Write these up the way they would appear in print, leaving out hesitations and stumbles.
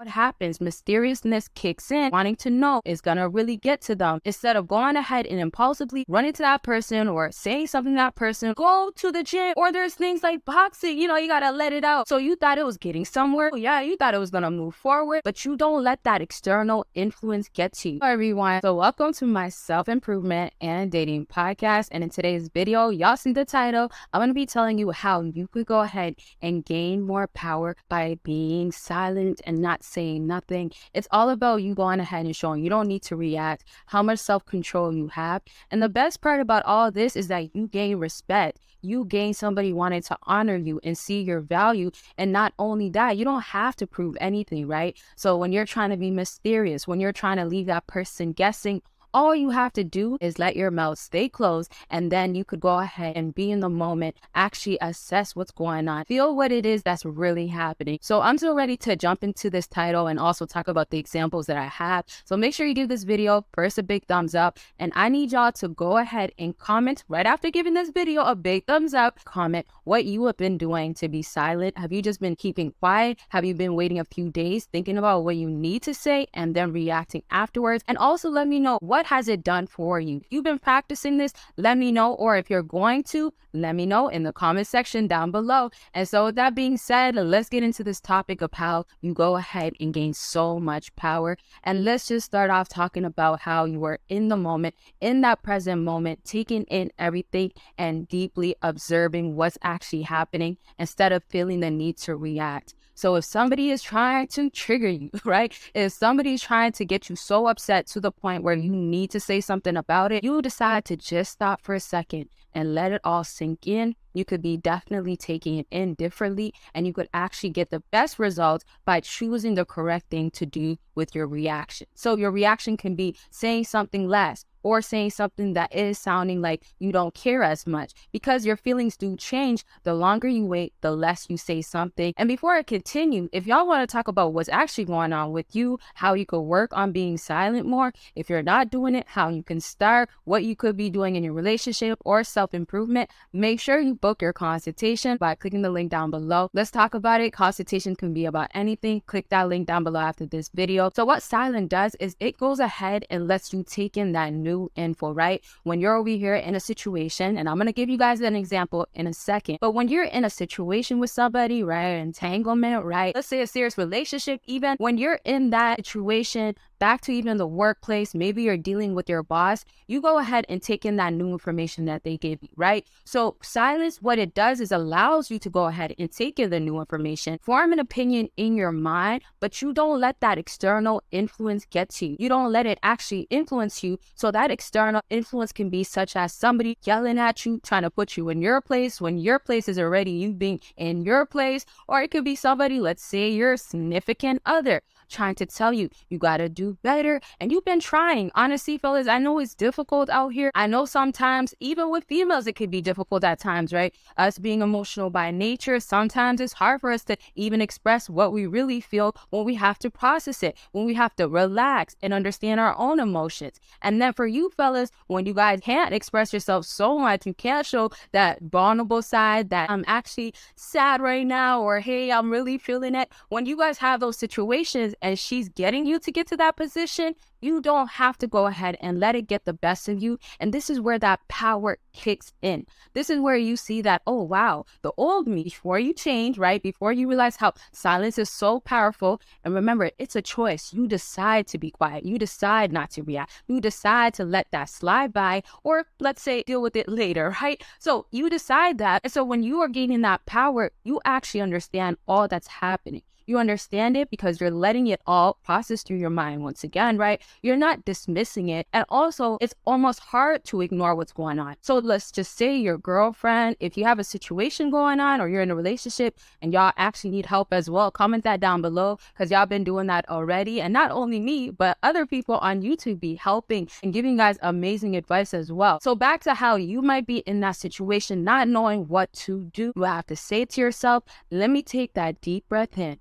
what happens? Mysteriousness kicks in, wanting to know is gonna really get to them. Instead of going ahead and impulsively running to that person or saying something to that person, go to the gym, or there's things like boxing, you gotta let it out. So you thought it was getting somewhere. Yeah, you thought it was gonna move forward, but you don't let that external influence get to you. Hello everyone, so welcome to my self-improvement and dating podcast. And in today's video, y'all see the title, I'm gonna be telling you how you could go ahead and gain more power by being silent and not saying nothing. It's all about you going ahead and showing you don't need to react, how much self-control you have. And the best part about all this is that you gain respect. You gain somebody wanting to honor you and see your value. And not only that, you don't have to prove anything, right? So when you're trying to be mysterious, when you're trying to leave that person guessing, all you have to do is let your mouth stay closed, and then you could go ahead and be in the moment, actually assess what's going on, feel what it is that's really happening. So I'm so ready to jump into this title and also talk about the examples that I have. So make sure you give this video first a big thumbs up, and I need y'all to go ahead and comment right after giving this video a big thumbs up. Comment what you have been doing to be silent. Have you just been keeping quiet? Have you been waiting a few days thinking about what you need to say and then reacting afterwards? And also let me know, what has it done for you? If you've been practicing this, let me know. Or if you're going to, let me know in the comment section down below. And so with that being said, let's get into this topic of how you go ahead and gain so much power. And let's just start off talking about how you are in the moment, in that present moment, taking in everything and deeply observing what's actually happening instead of feeling the need to react. So if somebody is trying to trigger you, right? If somebody's trying to get you so upset to the point where you need to say something about it, you decide to just stop for a second and let it all sink in. You could be definitely taking it in differently, and you could actually get the best results by choosing the correct thing to do with your reaction. So your reaction can be saying something less, or saying something that is sounding like you don't care as much, because your feelings do change. The longer you wait, the less you say something. And before I continue, if y'all want to talk about what's actually going on with you, how you could work on being silent more, if you're not doing it, how you can start, what you could be doing in your relationship or self-improvement, make sure you book your consultation by clicking the link down below. Let's talk about it. Consultation can be about anything. Click that link down below after this video. So what silent does is it goes ahead and lets you take in that new info, right? When you're over here in a situation, and I'm going to give you guys an example in a second, but when you're in a situation with somebody, right, entanglement, right, let's say a serious relationship, even when you're in that situation, back to even the workplace, maybe you're dealing with your boss, you go ahead and take in that new information that they gave you, right? So silence, what it does is allows you to go ahead and take in the new information, form an opinion in your mind, but you don't let that external influence get to you. You don't let it actually influence you. So that external influence can be such as somebody yelling at you, trying to put you in your place when your place is already you being in your place. Or it could be somebody, let's say your significant other, trying to tell you, you got to do better. And you've been trying. Honestly, fellas, I know it's difficult out here. I know sometimes, even with females, it could be difficult at times, right? Us being emotional by nature, sometimes it's hard for us to even express what we really feel when we have to process it, when we have to relax and understand our own emotions. And then for you fellas, when you guys can't express yourself so much, you can't show that vulnerable side that I'm actually sad right now, or hey, I'm really feeling it. When you guys have those situations and she's getting you to get to that position, you don't have to go ahead and let it get the best of you. And this is where that power kicks in. This is where you see that, oh, wow, the old me, before you change, right? Before you realize how silence is so powerful. And remember, it's a choice. You decide to be quiet. You decide not to react. You decide to let that slide by, or let's say deal with it later, right? So you decide that. And so when you are gaining that power, you actually understand all that's happening. You understand it because you're letting it all process through your mind once again, right? You're not dismissing it. And also, it's almost hard to ignore what's going on. So let's just say your girlfriend, if you have a situation going on or you're in a relationship and y'all actually need help as well, comment that down below, because y'all been doing that already. And not only me, but other people on YouTube be helping and giving you guys amazing advice as well. So back to how you might be in that situation, not knowing what to do. You have to say to yourself, let me take that deep breath in.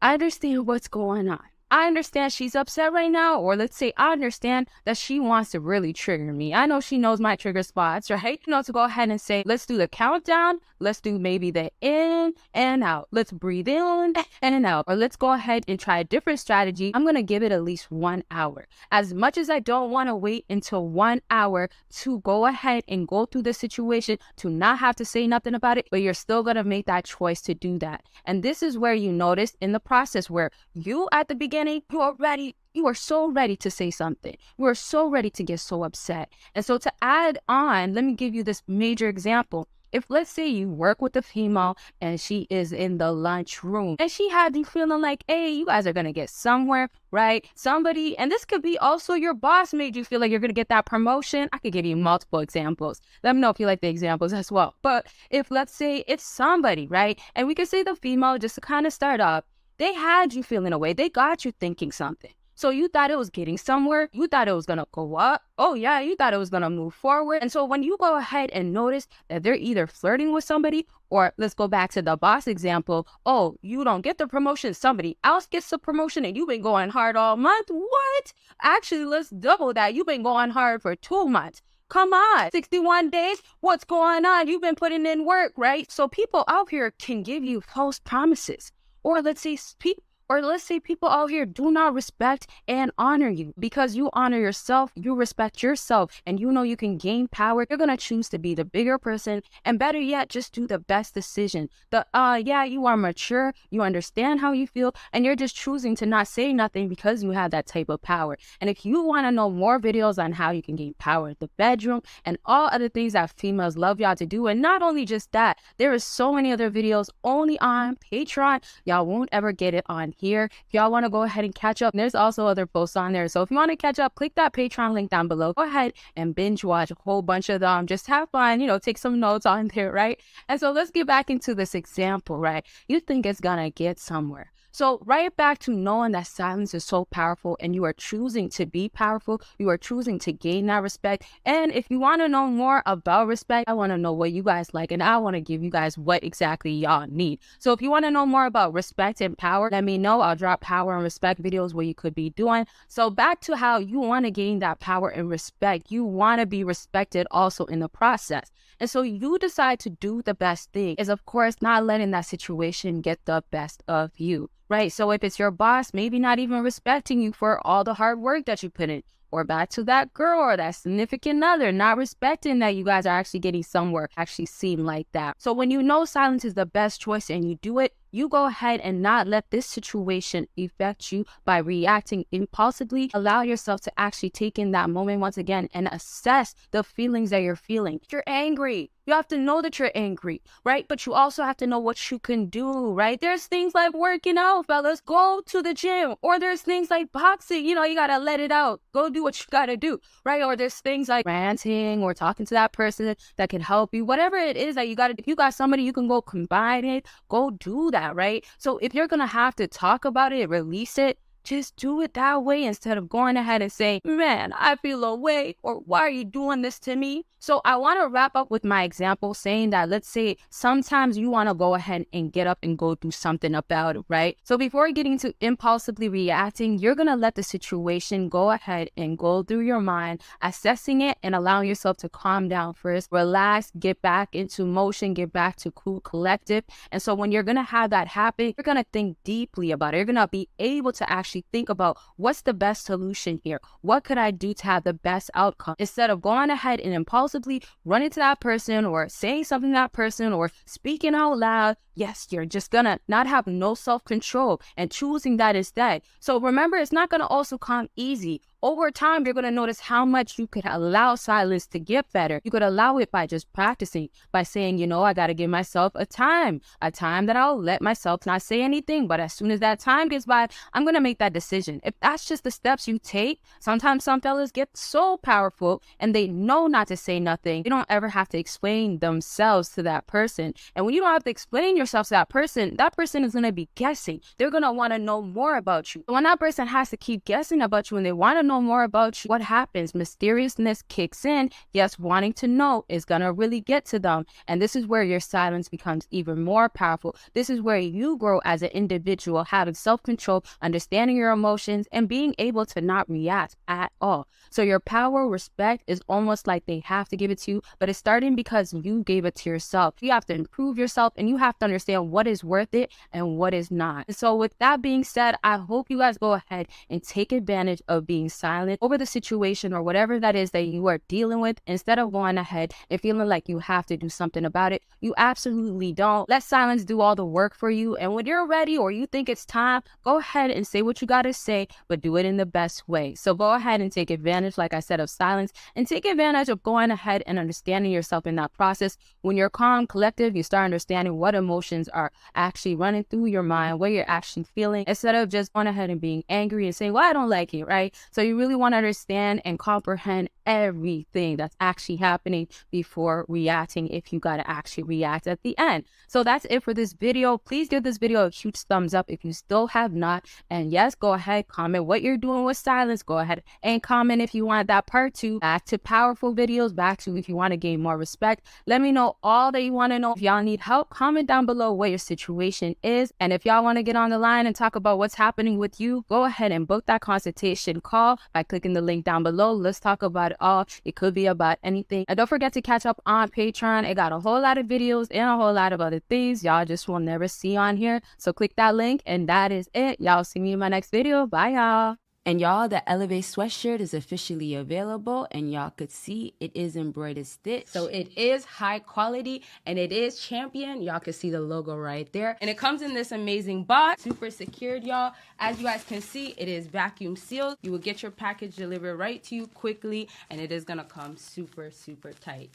I understand what's going on. I understand she's upset right now, or let's say I understand that she wants to really trigger me. I know she knows my trigger spots, right? To go ahead and say, let's do the countdown. Let's do maybe the in and out. Let's breathe in and out. Or let's go ahead and try a different strategy. I'm going to give it at least 1 hour. As much as I don't want to wait until 1 hour to go ahead and go through the situation, to not have to say nothing about it, but you're still going to make that choice to do that. And this is where you notice in the process where you at the beginning, you are so ready to say something. You are so ready to get so upset. And so to add on, let me give you this major example. If let's say you work with a female and she is in the lunchroom and she had you feeling like, hey, you guys are going to get somewhere, right? Somebody, and this could be also your boss made you feel like you're going to get that promotion. I could give you multiple examples. Let me know if you like the examples as well. But if let's say it's somebody, right? And we could say the female, just to kind of start off, they had you feeling a way. They got you thinking something. So you thought it was getting somewhere. You thought it was going to go up. Oh yeah, you thought it was going to move forward. And so when you go ahead and notice that they're either flirting with somebody, or let's go back to the boss example. Oh, you don't get the promotion. Somebody else gets the promotion and you've been going hard all month. What? Actually, let's double that. You've been going hard for 2 months. Come on, 61 days. What's going on? You've been putting in work, right? So people out here can give you false promises. Or let's say people out here do not respect and honor you. Because you honor yourself, you respect yourself, and you know you can gain power. You're going to choose to be the bigger person, and better yet, just do the best decision. Yeah, you are mature, you understand how you feel, and you're just choosing to not say nothing because you have that type of power. And if you want to know more videos on how you can gain power in the bedroom and all other things that females love y'all to do, and not only just that, there is so many other videos only on Patreon. Y'all won't ever get it on here. If y'all want to go ahead and catch up, there's also other posts on there. So if you want to catch up, click that Patreon link down below. Go ahead and binge watch a whole bunch of them. Just have fun, take some notes on there, right? And so let's get back into this example, right? You think it's gonna get somewhere. So right back to knowing that silence is so powerful, and you are choosing to be powerful. You are choosing to gain that respect. And if you want to know more about respect, I want to know what you guys like, and I want to give you guys what exactly y'all need. So if you want to know more about respect and power, let me know. I'll drop power and respect videos where you could be doing. So back to how you want to gain that power and respect. You want to be respected also in the process. And so you decide to do the best thing is, of course, not letting that situation get the best of you. Right? So if it's your boss, maybe not even respecting you for all the hard work that you put in, or back to that girl or that significant other, not respecting that you guys are actually getting somewhere, actually seem like that. So when you know silence is the best choice and you do it, you go ahead and not let this situation affect you by reacting impulsively. Allow yourself to actually take in that moment once again and assess the feelings that you're feeling. If you're angry, you have to know that you're angry, right? But you also have to know what you can do, right? There's things like working out, fellas. Go to the gym. Or there's things like boxing. You got to let it out. Go do what you got to do, right? Or there's things like ranting or talking to that person that can help you. Whatever it is that you got to, if you got somebody you can go combine it, go do that, right? So if you're going to have to talk about it, release it, just do it that way instead of going ahead and saying, man, I feel away, or why are you doing this to me? So I want to wrap up with my example saying that, let's say sometimes you want to go ahead and get up and go do something about it, right? So before getting to impulsively reacting, you're going to let the situation go ahead and go through your mind, assessing it and allowing yourself to calm down first, relax, get back into motion, get back to cool, collective. And so when you're going to have that happen, you're going to think deeply about it. You're going to be able to actually think about what's the best solution here. What could I do to have the best outcome? Instead of going ahead and impulsively running to that person or saying something to that person or speaking out loud, yes, you're just gonna not have no self-control and choosing that instead. So remember, it's not gonna also come easy. Over time, you're going to notice how much you could allow silence to get better. You could allow it by just practicing, by saying, I got to give myself a time that I'll let myself not say anything. But as soon as that time gets by, I'm going to make that decision. If that's just the steps you take, sometimes some fellas get so powerful and they know not to say nothing. They don't ever have to explain themselves to that person. And when you don't have to explain yourself to that person is going to be guessing. They're going to want to know more about you. When that person has to keep guessing about you and they want to know know more about you, what happens? Mysteriousness kicks in. Yes, wanting to know is gonna really get to them. And this is where your silence becomes even more powerful. This is where you grow as an individual, having self-control, understanding your emotions, and being able to not react at all. So your power, respect is almost like they have to give it to you, but it's starting because you gave it to yourself. You have to improve yourself, and you have to understand what is worth it and what is not. And so with that being said, I hope you guys go ahead and take advantage of being silent over the situation or whatever that is that you are dealing with, instead of going ahead and feeling like you have to do something about it. You absolutely don't. Let silence do all the work for you. And when you're ready or you think it's time, go ahead and say what you got to say, but do it in the best way. So go ahead and take advantage, like I said, of silence, and take advantage of going ahead and understanding yourself in that process. When you're calm, collective, you start understanding what emotions are actually running through your mind, what you're actually feeling, instead of just going ahead and being angry and saying, well, I don't like it, right? So you really want to understand and comprehend everything that's actually happening before reacting, if you got to actually react at the end. So that's it for this video. Please give this video a huge thumbs up if you still have not. And yes, go ahead, comment what you're doing with silence. Go ahead and comment if you want that part 2. Back to powerful videos, back to if you want to gain more respect. Let me know all that you want to know. If y'all need help, comment down below what your situation is. And if y'all want to get on the line and talk about what's happening with you, go ahead and book that consultation call by clicking the link down below. Let's talk about it all. It could be about anything. And don't forget to catch up on Patreon. It got a whole lot of videos and a whole lot of other things y'all just will never see on here. So click that link, and that is it. Y'all see me in my next video. Bye, y'all. And y'all, the Elevate sweatshirt is officially available, and y'all could see it is embroidered stitch. So it is high quality, and it is champion. Y'all can see the logo right there. And it comes in this amazing box, super secured, y'all. As you guys can see, it is vacuum sealed. You will get your package delivered right to you quickly, and it is gonna come super, super tight.